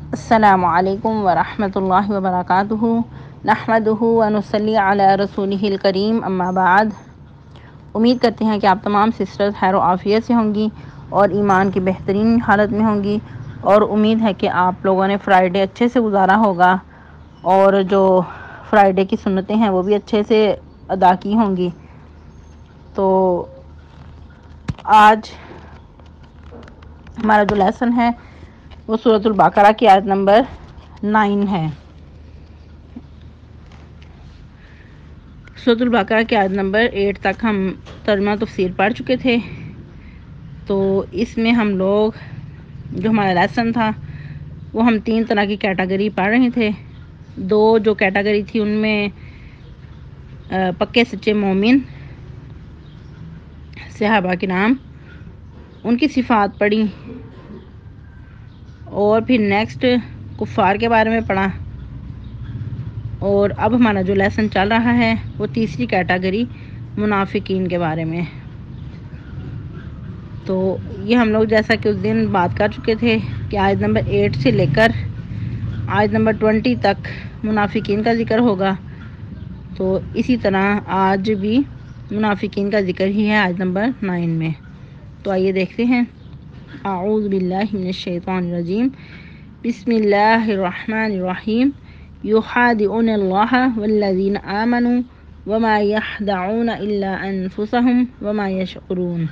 السلام علیکم ورحمۃ اللہ وبرکاتہ نحمدہ ونصلی علی رسولہ الکریم اما بعد۔ امید کرتے ہیں کہ آپ تمام سسٹرز خیر و عافیت سے ہوں گی اور ایمان کی بہترین حالت میں ہوں گی، اور امید ہے کہ آپ لوگوں نے فرائیڈے اچھے سے گزارا ہوگا اور جو فرائیڈے کی سنتیں ہیں وہ بھی اچھے سے ادا کی ہوں گی۔ تو آج ہمارا جو لیسن ہے وہ سورۃ البقرہ کی آیت نمبر 9 ہے۔ سورۃ البقرہ کی آیت نمبر 8 تک ہم ترجمہ تفسیر پڑھ چکے تھے۔ تو اس میں ہم لوگ جو ہمارا لیسن تھا وہ ہم 3 طرح کی کیٹیگری پڑھ رہے تھے۔ دو جو کیٹیگری تھی ان میں پکے سچے مومن صحابہ کرام ان کی صفات پڑھی، اور پھر نیکسٹ کفار کے بارے میں پڑھا، اور اب ہمارا جو لیسن چل رہا ہے وہ تیسری کیٹیگری منافقین کے بارے میں۔ تو یہ ہم لوگ جیسا کہ اس دن بات کر چکے تھے کہ آیت نمبر 8 سے لے کر آیت نمبر 20 تک منافقین کا ذکر ہوگا، تو اسی طرح آج بھی منافقین کا ذکر ہی ہے آیت نمبر 9 میں۔ تو آئیے دیکھتے ہیں۔ اعوذ باللہ من الشیطان الرجیم، بسم اللہ الرحمن الرحیم، یخادعون اللہ والذین آمنوا وما یخدعون الا انفسهم وما یشعرون۔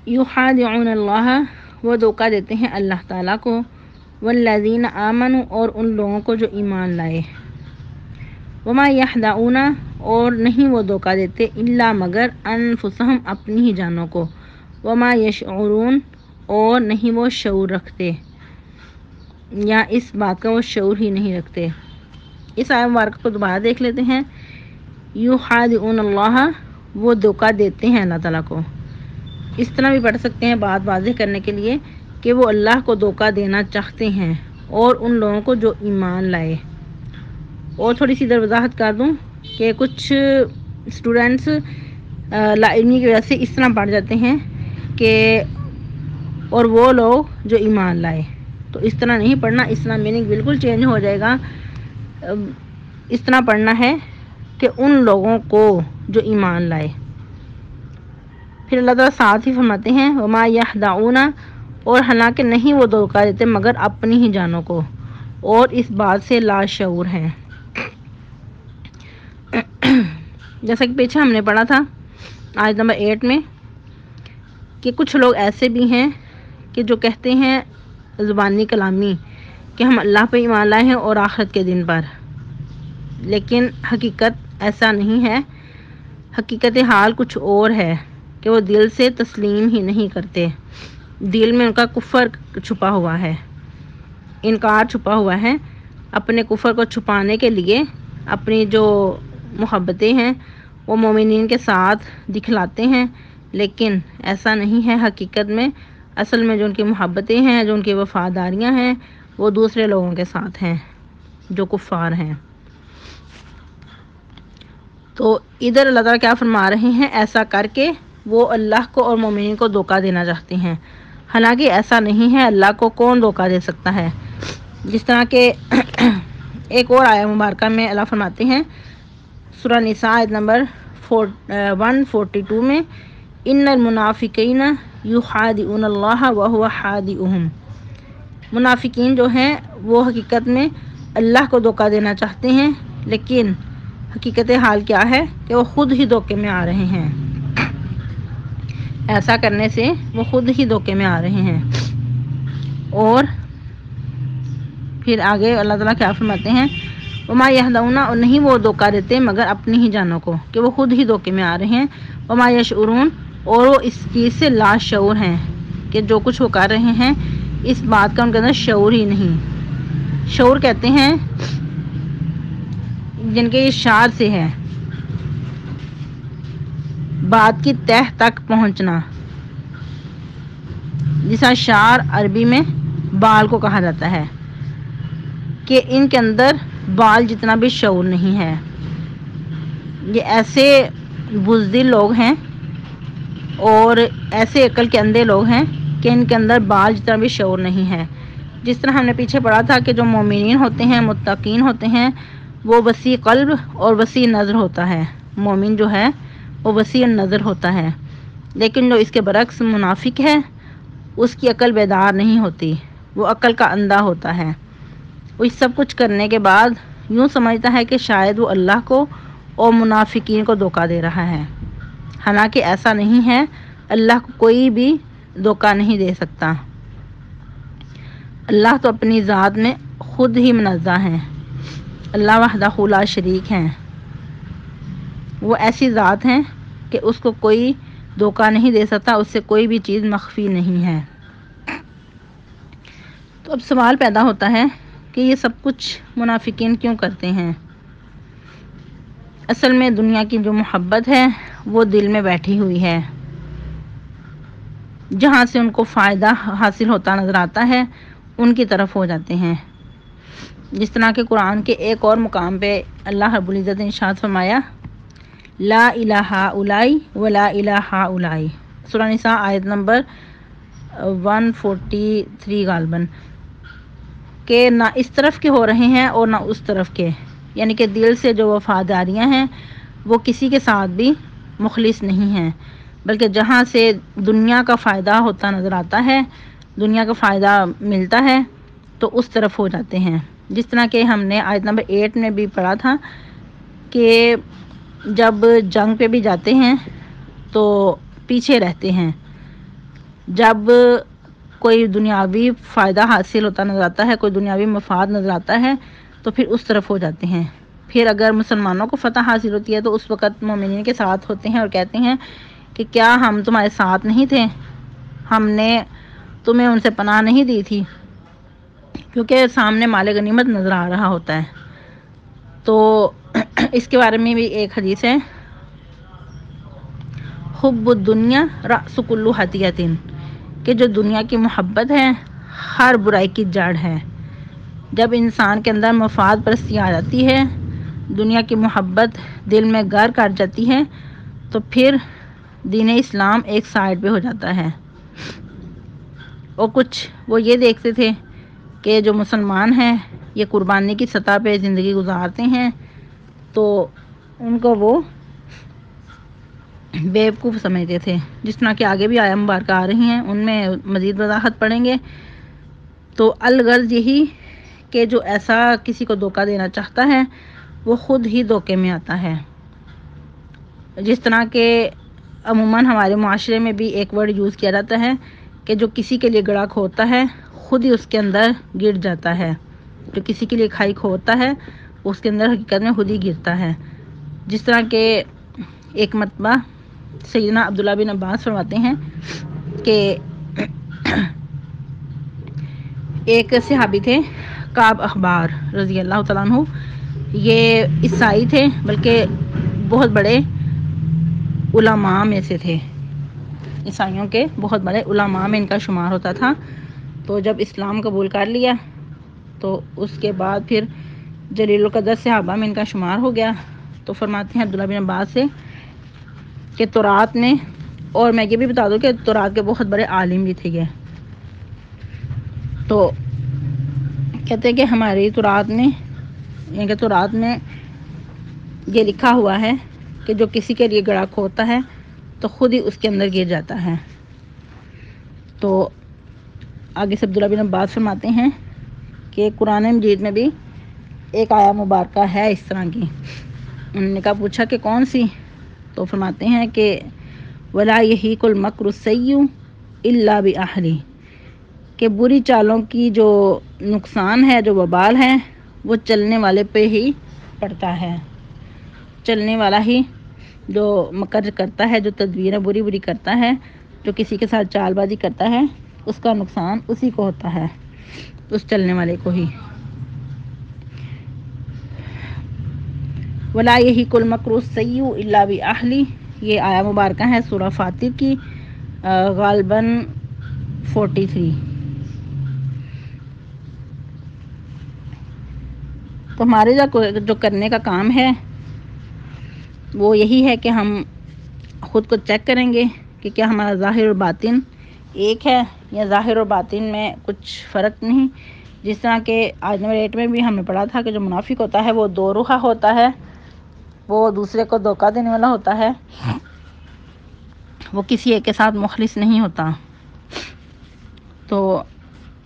یخادعون اللہ، وہ دھوکہ دیتے ہیں اللہ تعالیٰ کو، والذین آمنوا، اور ان لوگوں کو جو ایمان لائے، وما یخدعون، اور نہیں وہ دھوکہ دیتے، الا مگر انفسہم، اپنی ہی جانوں کو، وما یشعرون، اور نہیں وہ شعور رکھتے، یا اس بات کا وہ شعور ہی نہیں رکھتے۔ اس آیت مبارکہ کو دوبارہ دیکھ لیتے ہیں۔ یخادعون اللہ، وہ دھوکہ دیتے ہیں اللہ تعالیٰ کو۔ اس طرح بھی پڑھ سکتے ہیں بات واضح کرنے کے لیے کہ وہ اللہ کو دھوکہ دینا چاہتے ہیں اور ان لوگوں کو جو ایمان لائے۔ اور تھوڑی سی ادھر وضاحت کر دوں کہ کچھ اسٹوڈنٹس لا علمی کی وجہ سے اس طرح پڑھ جاتے ہیں کہ اور وہ لوگ جو ایمان لائے، تو اس طرح نہیں پڑھنا، اس طرح میننگ بالکل چینج ہو جائے گا۔ اس طرح پڑھنا ہے کہ ان لوگوں کو جو ایمان لائے۔ پھر اللہ تعالیٰ ساتھ ہی فرماتے ہیں وما یخدعون، اور حالانکہ نہیں وہ دھوکہ دیتے مگر اپنی ہی جانوں کو، اور اس بات سے لاشعور ہیں۔ جیسا کہ پیچھے ہم نے پڑھا تھا آیت نمبر 8 میں کہ کچھ لوگ ایسے بھی ہیں کہ جو کہتے ہیں زبانی کلامی کہ ہم اللہ پہ ایمان لائے ہیں اور آخرت کے دن پر، لیکن حقیقت ایسا نہیں ہے۔ حقیقت حال کچھ اور ہے کہ وہ دل سے تسلیم ہی نہیں کرتے، دل میں ان کا کفر چھپا ہوا ہے، انکار چھپا ہوا ہے۔ اپنے کفر کو چھپانے کے لیے اپنی جو محبتیں ہیں وہ مومنین کے ساتھ دکھلاتے ہیں، لیکن ایسا نہیں ہے۔ حقیقت میں اصل میں جو ان کی محبتیں ہیں، جو ان کی وفاداریاں ہیں، وہ دوسرے لوگوں کے ساتھ ہیں جو کفار ہیں۔ تو ادھر اللہ تعالیٰ کیا فرما رہے ہیں، ایسا کر کے وہ اللہ کو اور مومنین کو دھوکہ دینا چاہتے ہیں، حالانکہ ایسا نہیں ہے۔ اللہ کو کون دھوکہ دے سکتا ہے؟ جس طرح کہ ایک اور آیت مبارکہ میں اللہ فرماتے ہیں سورہ نساء آیت نمبر 142 میں، ان المنافقین یخادعون اللہ وہو خادعهم۔ منافقین جو ہیں وہ حقیقت میں اللہ کو دھوکہ دینا چاہتے ہیں، لیکن حقیقت حال کیا ہے کہ وہ خود ہی دھوکے میں آ رہے ہیں۔ ایسا کرنے سے وہ خود ہی دھوکے میں آ رہے ہیں۔ اور پھر آگے اللہ تعالیٰ کیا فرماتے ہیں، وما یخدعون، اور نہیں وہ دھوکہ دیتے مگر اپنی ہی جانوں کو، کہ وہ خود ہی دھوکے میں آ رہے ہیں۔ وما یشعرون، اور وہ اس چیز سے لاشعور ہیں کہ جو کچھ وہ کر رہے ہیں اس بات کا ان کے اندر شعور ہی نہیں۔ شعور کہتے ہیں جن کے اشعار سے ہے، بات کی تہ تک پہنچنا، جسا شعر عربی میں بال کو کہا جاتا ہے، کہ ان کے اندر بال جتنا بھی شعور نہیں ہے۔ یہ ایسے بزدل لوگ ہیں اور ایسے عقل کے اندھے لوگ ہیں کہ ان کے اندر بال جتنا بھی شعور نہیں ہے۔ جس طرح ہم نے پیچھے پڑھا تھا کہ جو مومنین ہوتے ہیں، متقین ہوتے ہیں، وہ وسیع قلب اور وسیع نظر ہوتا ہے۔ مومن جو ہے وہ وسیع نظر ہوتا ہے، لیکن جو اس کے برعکس منافق ہے اس کی عقل بیدار نہیں ہوتی، وہ عقل کا اندھا ہوتا ہے۔ وہ سب کچھ کرنے کے بعد یوں سمجھتا ہے کہ شاید وہ اللہ کو اور منافقین کو دھوکہ دے رہا ہے، حالانکہ ایسا نہیں ہے۔ اللہ کو کوئی بھی دھوکہ نہیں دے سکتا۔ اللہ تو اپنی ذات میں خود ہی منزہ ہے۔ اللہ وحدہ لا شریک ہیں، وہ ایسی ذات ہیں کہ اس کو کوئی دھوکہ نہیں دے سکتا، اس سے کوئی بھی چیز مخفی نہیں ہے۔ تو اب سوال پیدا ہوتا ہے کہ یہ سب کچھ منافقین کیوں کرتے ہیں؟ اصل میں دنیا کی جو محبت ہے وہ دل میں بیٹھی ہوئی ہے، جہاں سے ان کو فائدہ حاصل ہوتا نظر آتا ہے ان کی طرف ہو جاتے ہیں۔ جس طرح کہ قرآن کے ایک اور مقام پہ اللہ رب العزت نے ارشاد فرمایا، لا الہ الائی ولا الہ الائی، سورہ نساء آیت نمبر 143 غالباً، کہ نہ اس طرف کے ہو رہے ہیں اور نہ اس طرف کے، یعنی کہ دل سے جو وفاداریاں ہیں وہ کسی کے ساتھ بھی مخلص نہیں ہیں، بلکہ جہاں سے دنیا کا فائدہ ہوتا نظر آتا ہے، دنیا کا فائدہ ملتا ہے تو اس طرف ہو جاتے ہیں۔ جس طرح کہ ہم نے آیت نمبر 8 میں بھی پڑھا تھا کہ جب جنگ پہ بھی جاتے ہیں تو پیچھے رہتے ہیں، جب کوئی دنیاوی فائدہ حاصل ہوتا نظر آتا ہے، کوئی دنیاوی مفاد نظر آتا ہے تو پھر اس طرف ہو جاتے ہیں۔ پھر اگر مسلمانوں کو فتح حاصل ہوتی ہے تو اس وقت مومنین کے ساتھ ہوتے ہیں اور کہتے ہیں کہ کیا ہم تمہارے ساتھ نہیں تھے، ہم نے تمہیں ان سے پناہ نہیں دی تھی، کیونکہ سامنے مال غنیمت نظر آ رہا ہوتا ہے۔ تو اس کے بارے میں بھی ایک حدیث ہے، حب الدنیا رأس کل خطیئۃ، کہ جو دنیا کی محبت ہے ہر برائی کی جڑ ہے۔ جب انسان کے اندر مفاد پرستی آ جاتی ہے، دنیا کی محبت دل میں گھر کر جاتی ہے، تو پھر دین اسلام ایک سائڈ پہ ہو جاتا ہے۔ اور کچھ وہ یہ دیکھتے تھے کہ جو مسلمان ہیں یہ قربانی کی سطح پہ زندگی گزارتے ہیں، تو ان کو وہ بیوقوف سمجھتے تھے۔ جس طرح کہ آگے بھی آیا مبارکہ آ رہی ہیں ان میں مزید وضاحت پڑھیں گے۔ تو الغرض یہی کہ جو ایسا کسی کو دھوکہ دینا چاہتا ہے وہ خود ہی دھوکے میں آتا ہے۔ جس طرح کہ عموماً ہمارے معاشرے میں بھی ایک ورڈ یوز کیا جاتا ہے کہ جو کسی کے لیے گڑھا کھودتا ہے خود ہی اس کے اندر گر جاتا ہے، جو کسی کے لیے کھائی کھودتا ہے اس کے اندر حقیقت میں خود ہی گرتا ہے۔ جس طرح کہ ایک مرتبہ سیدنا عبداللہ بن عباس فرماتے ہیں کہ ایک صحابی تھے کعب احبار رضی اللہ تعالیٰ عنہ، یہ عیسائی تھے بلکہ بہت بڑے علماء میں سے تھے، عیسائیوں کے بہت بڑے علماء میں ان کا شمار ہوتا تھا۔ تو جب اسلام قبول کر لیا تو اس کے بعد پھر جلیل القدر صحابہ میں ان کا شمار ہو گیا۔ تو فرماتے ہیں عبداللہ بن عباس سے کہ تورات میں، اور میں یہ بھی بتا دوں کہ تورات کے بہت بڑے عالم بھی تھے یہ، تو کہتے ہیں کہ ہماری تورات میں، یعنی کہ تورات میں یہ لکھا ہوا ہے کہ جو کسی کے لیے گڑھا کھودتا ہے تو خود ہی اس کے اندر گر جاتا ہے۔ تو آگے سے عبداللہ بن عباس فرماتے ہیں کہ قرآن مجید میں بھی ایک آیا مبارکہ ہے اس طرح کی۔ انہوں نے کہا پوچھا کہ کون سی؟ تو فرماتے ہیں کہ وَلَا يَحِيقُ الْمَكْرُ السَّيِّئُ إِلَّا بِأَهْلِهِ، کہ بری چالوں کی جو نقصان ہے، جو وبال ہے، وہ چلنے والے پہ ہی پڑتا ہے۔ چلنے والا ہی جو مکر کرتا ہے، جو تدبیریں بری بری کرتا ہے، جو کسی کے ساتھ چال بازی کرتا ہے، اس کا نقصان اسی کو ہوتا ہے، اس چلنے والے کو ہی۔ وَلَا يَحِيقُ الْمَكْرُ السَّيِّئُ إِلَّا بِأَهْلِهِ، یہ آیا مبارکہ ہے سورہ فاطر کی غالباً 43۔ تو ہمارے جو کرنے کا کام ہے وہ یہی ہے کہ ہم خود کو چیک کریں گے کہ کیا ہمارا ظاہر اور باطن ایک ہے یا ظاہر اور باطن میں کچھ فرق نہیں. جس طرح کہ آیت نمبر 8 میں بھی ہم نے پڑھا تھا کہ جو منافق ہوتا ہے وہ دو رخا ہوتا ہے، وہ دوسرے کو دھوکہ دینے والا ہوتا ہے، وہ کسی ایک کے ساتھ مخلص نہیں ہوتا. تو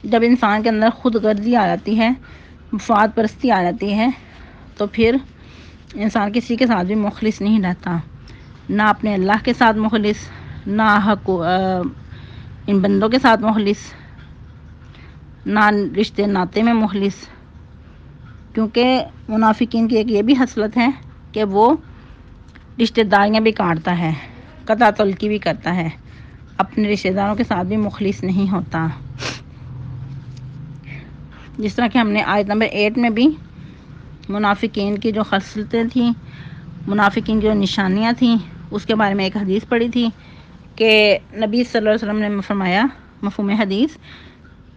جب انسان کے اندر خود غرضی آ جاتی ہے، مفاد پرستی آ جاتی ہے، تو پھر انسان کسی کے ساتھ بھی مخلص نہیں رہتا، نہ اپنے اللہ کے ساتھ مخلص، نہ ان بندوں کے ساتھ مخلص، نہ رشتے ناتے میں مخلص. کیونکہ منافقین کی ایک یہ بھی خصلت ہے کہ وہ رشتے داریاں بھی کاٹتا ہے، قطع تلقی بھی کرتا ہے، اپنے رشتے داروں کے ساتھ بھی مخلص نہیں ہوتا. جس طرح کہ ہم نے آیت نمبر 8 میں بھی منافقین کی جو خصلتیں تھیں، منافقین کی جو نشانیاں تھیں، اس کے بارے میں ایک حدیث پڑھی تھی کہ نبی صلی اللہ علیہ وسلم نے فرمایا، مفہوم حدیث،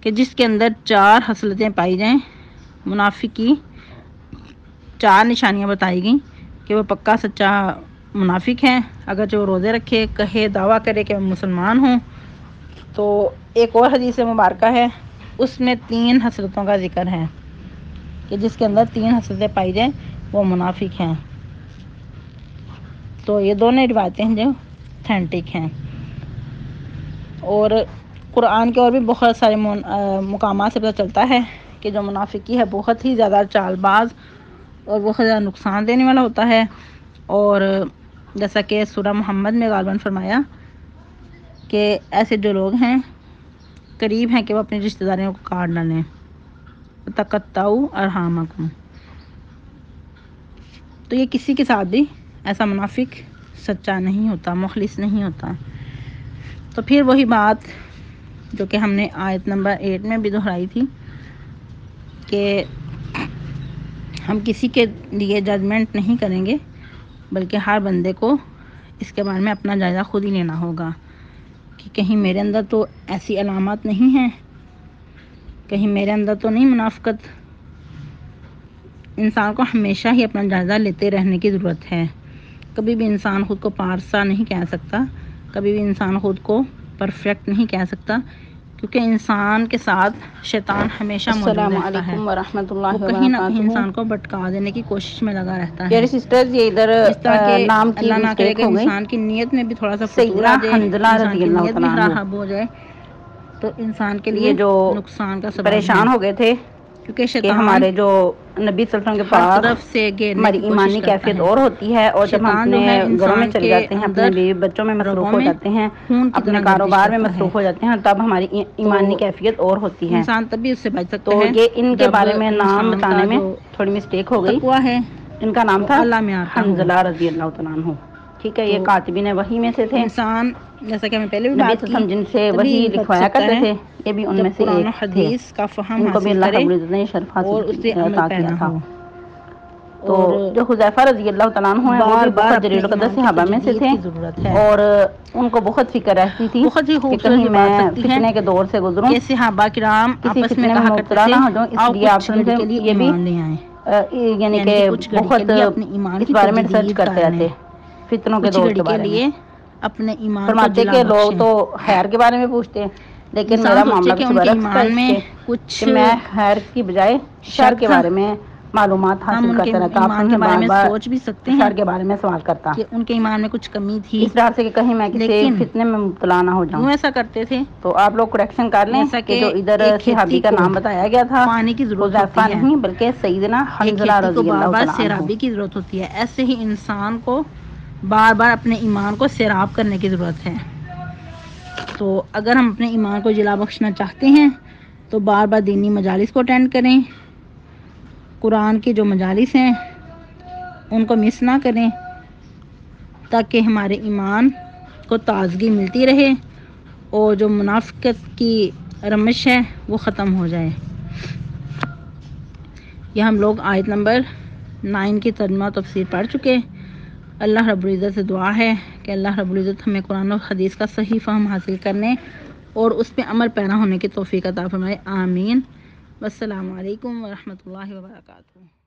کہ جس کے اندر 4 خصلتیں پائی جائیں، منافق کی 4 نشانیاں بتائی گئیں کہ وہ پکا سچا منافق ہے. اگر جو روزے رکھے، کہے، دعویٰ کرے کہ میں مسلمان ہوں. تو ایک اور حدیث مبارکہ ہے، اس میں 3 خصلتوں کا ذکر ہے کہ جس کے اندر 3 خصلتیں پائی جائیں وہ منافق ہیں. تو یہ دونوں روایتیں ہیں جو اتھینٹک ہیں. اور قرآن کے اور بھی بہت سارے مقامات سے پتہ چلتا ہے کہ جو منافقی ہے بہت ہی زیادہ چال باز اور بہت زیادہ نقصان دینے والا ہوتا ہے. اور جیسا کہ سورہ محمد میں غالباً فرمایا کہ ایسے جو لوگ ہیں قریب ہیں کہ وہ اپنی رشتہ داریوں کو کاٹ ڈالیں. تقطعوا ارحامکم. تو یہ کسی کے ساتھ بھی ایسا منافق سچا نہیں ہوتا، مخلص نہیں ہوتا. تو پھر وہی بات جو کہ ہم نے آیت نمبر 8 میں بھی دہرائی تھی کہ ہم کسی کے لیے ججمنٹ نہیں کریں گے، بلکہ ہر بندے کو اس کے بارے میں اپنا جائزہ خود ہی لینا ہوگا کہ کہیں میرے اندر تو ایسی علامات نہیں ہیں، کہیں میرے اندر تو نہیں منافقت. انسان کو ہمیشہ ہی اپنا جائزہ لیتے رہنے کی ضرورت ہے. کبھی بھی انسان خود کو پارسا نہیں کہہ سکتا، کبھی بھی انسان خود کو پرفیکٹ نہیں کہہ سکتا، کیونکہ انسان کے ساتھ شیطان ہمیشہ موجود رہتا ہے. السلام علیکم ورحمۃ اللہ وہ کہیں نہ کہیں وبرکاتہ. انسان کو بھٹکا دینے کی کوشش میں لگا رہتا ہے. پیارے سسٹرز، یہ ادھر اس طرح کہ نام کی اللہ نہ کرے مسٹیک کہ ہو گئی. انسان کی نیت میں بھی تھوڑا سا فتور سیدنا آ جائے، حنظلہ انسان رضی کی اللہ نیت بھی تعالیٰ عنہ خراب ہو جائے تو انسان کے یہ لیے جو نقصان کا سبب ہے. پریشان ہو گئے تھے کیونکہ کہ شیطان ہمارے جو نبی صلی اللہ علیہ وسلم کے ہر پاس طرف سے گھیرنے ہماری کی کوشش ایمانی کرتا کیفیت ہے. اور ہوتی ہے، اور جب ہم شیطان اپنے جو ہے گھروں میں انسان چلے کے جاتے ہیں، اپنے اندر بیوی بچوں میں رگوں مصروف ہو میں جاتے ہیں، خون کی اپنے طرح گردش کاروبار میں کرتا ہے. مصروف ہو جاتے ہیں، تب ہماری تو ایمانی کیفیت اور ہوتی ہے. انسان تبھی اس سے بچ سکتا تو ہے یہ ان کے جب بارے میں نام انسان کا بتانے میں جو تھوڑی مسٹیک ہو گئی. تقویٰ ہے ان کا نام وہ تھا اعلیٰ معیار کا ہو. حنظلہ رضی اللہ تعالیٰ عنہ. ٹھیک ہے، تو یہ کاتبین وحی میں سے تھے. انسان جیسا کہ ہم نے پہلے بھی نبی بات صلی اللہ کی علیہ وسلم جن سے تبھی وحی بچ لکھوایا سکتا کرتے ہے تھے، یہ بھی ان جب میں سے قرآن و ایک تھے. حدیث کا فہم ان کو بھی حاصل اللہ کرے رب العزت نے شرف اور اس سے عمل عطا کیا پیرا تھا. ہو. تو اور جو حذیفہ رضی اللہ تعالیٰ عنہ ہیں، وہ بار بھی بار بہت اپنے جلیل القدر ایمان کی صحابہ میں سے تجدید تھے، کی ضرورت ہے. اور ان کو بہت فکر رہتی تھی بہت ہی کہ خوبصورت کہیں سی میں بات لگتی ہے فتنے کے دور سے گزروں، کہ صحابہ کرام کسی آپس میں فتنے کہا کرتے مبتلا تھے نہ ہو جاؤں، اس آؤ لیے آپ کچھ سے گھڑی کے لیے یہ بھی ایمان لے آئیں، یعنی یعنی کہ کہ کچھ گھڑی کے بہت لیے اپنے ایمان اس کی بارے میں ریسرچ تجدید کرتے کر لیں، رہتے فتنوں کے کچھ دور گھڑی کے کے بارے میں. لیے اپنے ایمان کو فرماتے جلا کہ لوگ بخشیں. تو خیر کے بارے میں پوچھتے ہیں، لیکن انسان میرا سوچے معاملہ کہ کچھ ان کے برعکس تھا ایمان اس میں کے کچھ کہ میں خیر کی بجائے شر شک کے تھا. بارے میں معلومات ہم حاصل ان کے کرتا رہتا. آپ ایمان کے سے بارے بار میں بار سوچ بھی سکتے ہیں شر کے بارے میں سوال کرتا، کہ ان کے ایمان میں کچھ کمی تھی، اس ڈر سے کہ کہیں میں کسی لیکن فتنے میں مبتلا نہ ہو جاؤں. کیوں ایسا کرتے تھے؟ تو آپ لوگ کریکشن کر لیں جیسا کہ جو ادھر ایک صحابی کھیتی کا کو نام بتایا گیا تھا پانی کی ضرورت حذیفہ ہوتی ہے، نہیں بلکہ سیدنا ایک حنظلہ کھیتی کو رضی بار اللہ بار تعالیٰ عنہ. سیرابی کی ضرورت ہوتی ہے، ایسے ہی انسان کو بار بار اپنے ایمان کو سیراب کرنے کی ضرورت ہے. تو اگر ہم اپنے ایمان کو جلا بخشنا چاہتے ہیں تو بار بار دینی مجالس کو اٹینڈ کریں، قرآن کے جو مجالس ہیں ان کو مس نہ کریں، تاکہ ہمارے ایمان کو تازگی ملتی رہے اور جو منافقت کی رمش ہے وہ ختم ہو جائے. یہ ہم لوگ آیت نمبر 9 کی ترجمہ تفسیر پڑھ چکے. اللہ رب العزت سے دعا ہے کہ اللہ رب العزت ہمیں قرآن و حدیث کا صحیح فہم حاصل کرنے اور اس پہ عمل پیرا ہونے کی توفیق عطا فرمائے. آمین. والسلام علیکم ورحمۃ اللہ وبرکاتہ.